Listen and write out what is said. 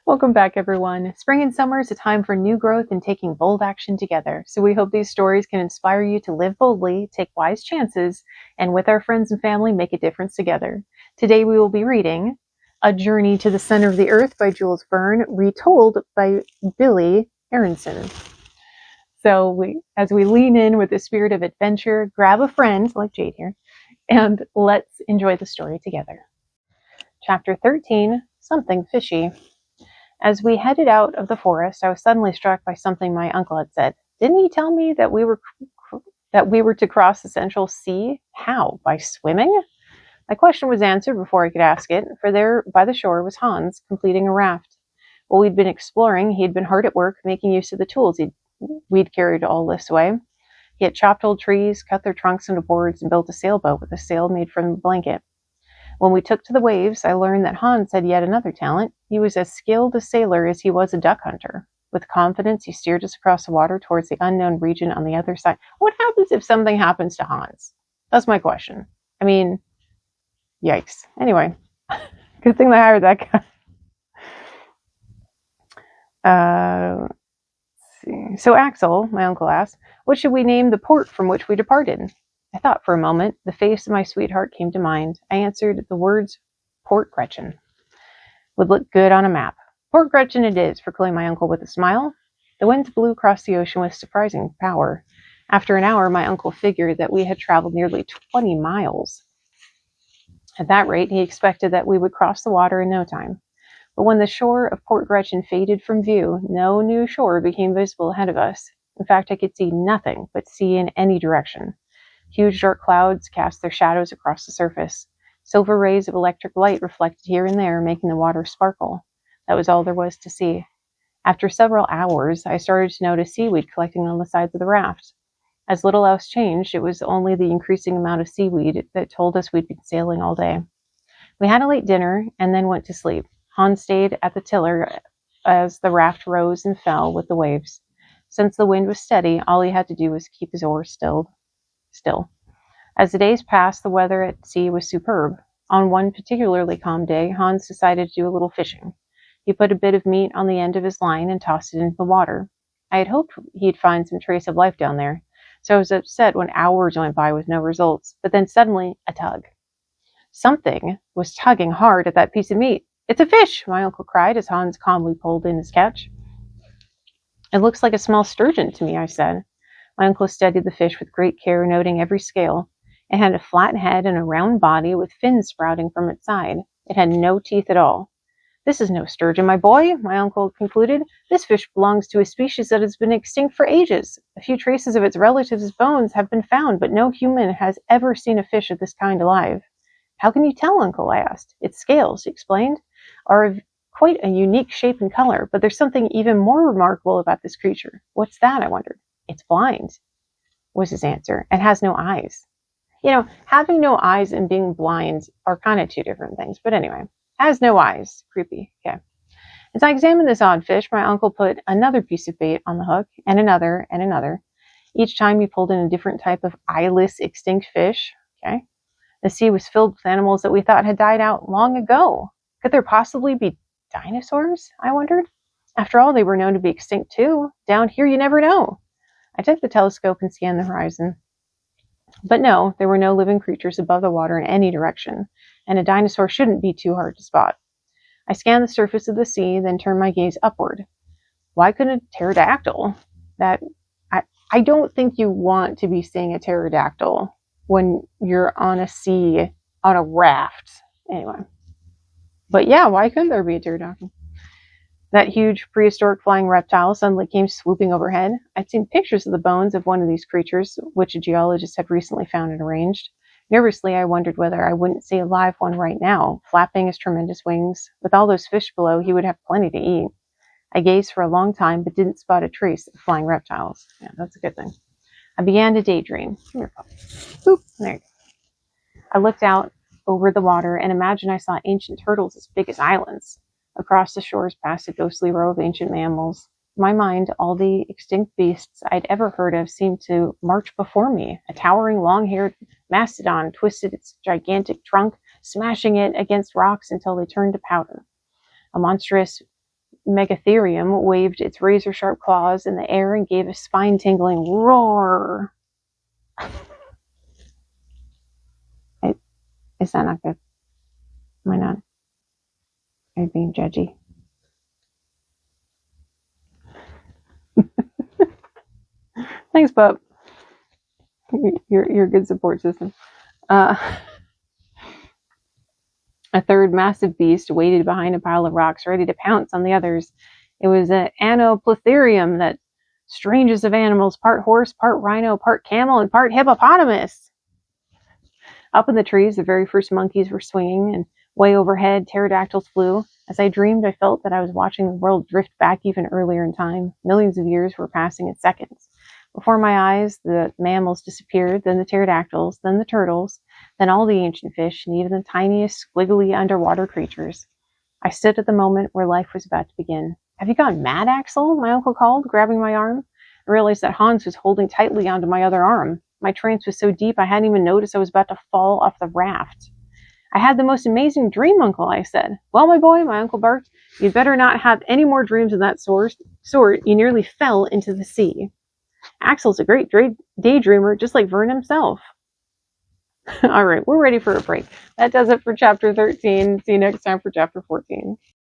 Welcome back, everyone. Spring and summer is a time for new growth and taking bold action together. So we hope these stories can inspire you to live boldly, take wise chances, and with our friends and family, make a difference together. Today we will be reading A Journey to the Center of the Earth by Jules Verne, retold by Billy Aronson. So as we lean in with the spirit of adventure, grab a friend, like Jade here, and let's enjoy the story together. Chapter 13, Something Fishy. As we headed out of the forest, I was suddenly struck by something my uncle had said. Didn't he tell me that we were to cross the Central Sea? How? By swimming? My question was answered before I could ask it, for there by the shore was Hans, completing a raft. While we'd been exploring, he'd been hard at work, making use of the tools we'd carried all this way. He had chopped old trees, cut their trunks into boards, and built a sailboat with a sail made from a blanket. When we took to the waves, I learned that Hans had yet another talent. He was as skilled a sailor as he was a duck hunter. With confidence, he steered us across the water towards the unknown region on the other side. What happens if something happens to Hans? That's my question. I mean, yikes. Anyway, good thing they hired that guy. Let's see. So Axel, my uncle asked, what should we name the port from which we departed? I thought for a moment. The face of my sweetheart came to mind. I answered the words Port Gretchen. Would look good on a map. Port Gretchen it is, proclaimed my uncle with a smile. The winds blew across the ocean with surprising power. After an hour, my uncle figured that we had traveled nearly 20 miles. At that rate, he expected that we would cross the water in no time. But when the shore of Port Gretchen faded from view, no new shore became visible ahead of us. In fact, I could see nothing but sea in any direction. Huge dark clouds cast their shadows across the surface. Silver rays of electric light reflected here and there, making the water sparkle. That was all there was to see. After several hours, I started to notice seaweed collecting on the sides of the raft. As little else changed, it was only the increasing amount of seaweed that told us we'd been sailing all day. We had a late dinner and then went to sleep. Hans stayed at the tiller as the raft rose and fell with the waves. Since the wind was steady, all he had to do was keep his oars still. As the days passed, the weather at sea was superb. On one particularly calm day, Hans decided to do a little fishing. He put a bit of meat on the end of his line and tossed it into the water. I had hoped he'd find some trace of life down there, so I was upset when hours went by with no results. But then suddenly, a tug. Something was tugging hard at that piece of meat. It's a fish, my uncle cried as Hans calmly pulled in his catch. It looks like a small sturgeon to me, I said. My uncle studied the fish with great care, noting every scale. It had a flat head and a round body with fins sprouting from its side. It had no teeth at all. This is no sturgeon, my boy, my uncle concluded. This fish belongs to a species that has been extinct for ages. A few traces of its relatives' bones have been found, but no human has ever seen a fish of this kind alive. How can you tell, Uncle? I asked. Its scales, he explained, are of quite a unique shape and color, but there's something even more remarkable about this creature. What's that? I wondered. It's blind, was his answer, and has no eyes. You know, having no eyes and being blind are kind of two different things. But anyway, has no eyes. Creepy. Okay. As I examined this odd fish, my uncle put another piece of bait on the hook, and another, and another. Each time he pulled in a different type of eyeless extinct fish. Okay. The sea was filled with animals that we thought had died out long ago. Could there possibly be dinosaurs? I wondered. After all, they were known to be extinct too. Down here, you never know. I took the telescope and scanned the horizon. But no, there were no living creatures above the water in any direction, and a dinosaur shouldn't be too hard to spot. I scanned the surface of the sea, then turned my gaze upward. Why couldn't a pterodactyl? I don't think you want to be seeing a pterodactyl when you're on a sea, on a raft. Anyway. But yeah, why couldn't there be a pterodactyl? That huge prehistoric flying reptile suddenly came swooping overhead. I'd seen pictures of the bones of one of these creatures, which a geologist had recently found and arranged. Nervously, I wondered whether I wouldn't see a live one right now, flapping his tremendous wings. With all those fish below, he would have plenty to eat. I gazed for a long time, but didn't spot a trace of flying reptiles. Yeah, that's a good thing. I began to daydream. Come here, puppy. Boop. There you go. I looked out over the water and imagined I saw ancient turtles as big as islands. Across the shores passed a ghostly row of ancient mammals. In my mind, all the extinct beasts I'd ever heard of seemed to march before me. A towering, long-haired mastodon twisted its gigantic trunk, smashing it against rocks until they turned to powder. A monstrous megatherium waved its razor-sharp claws in the air and gave a spine-tingling roar. Is that not good? Am I not? Are you being judgy? Thanks, Pup. You're a good support system. A third massive beast waited behind a pile of rocks, ready to pounce on the others. It was an anoplotherium, that strangest of animals, part horse, part rhino, part camel, and part hippopotamus. Up in the trees, the very first monkeys were swinging, and way overhead, pterodactyls flew. As I dreamed, I felt that I was watching the world drift back even earlier in time. Millions of years were passing in seconds. Before my eyes, the mammals disappeared, then the pterodactyls, then the turtles, then all the ancient fish, and even the tiniest, squiggly underwater creatures. I stood at the moment where life was about to begin. "Have you gone mad, Axel?" my uncle called, grabbing my arm. I realized that Hans was holding tightly onto my other arm. My trance was so deep I hadn't even noticed I was about to fall off the raft. "I had the most amazing dream, Uncle," I said. "Well, my boy," my uncle barked, "you'd better not have any more dreams of that sort. You nearly fell into the sea." Axel's a great daydreamer, just like Vern himself. All right, we're ready for a break. That does it for chapter 13. See you next time for chapter 14.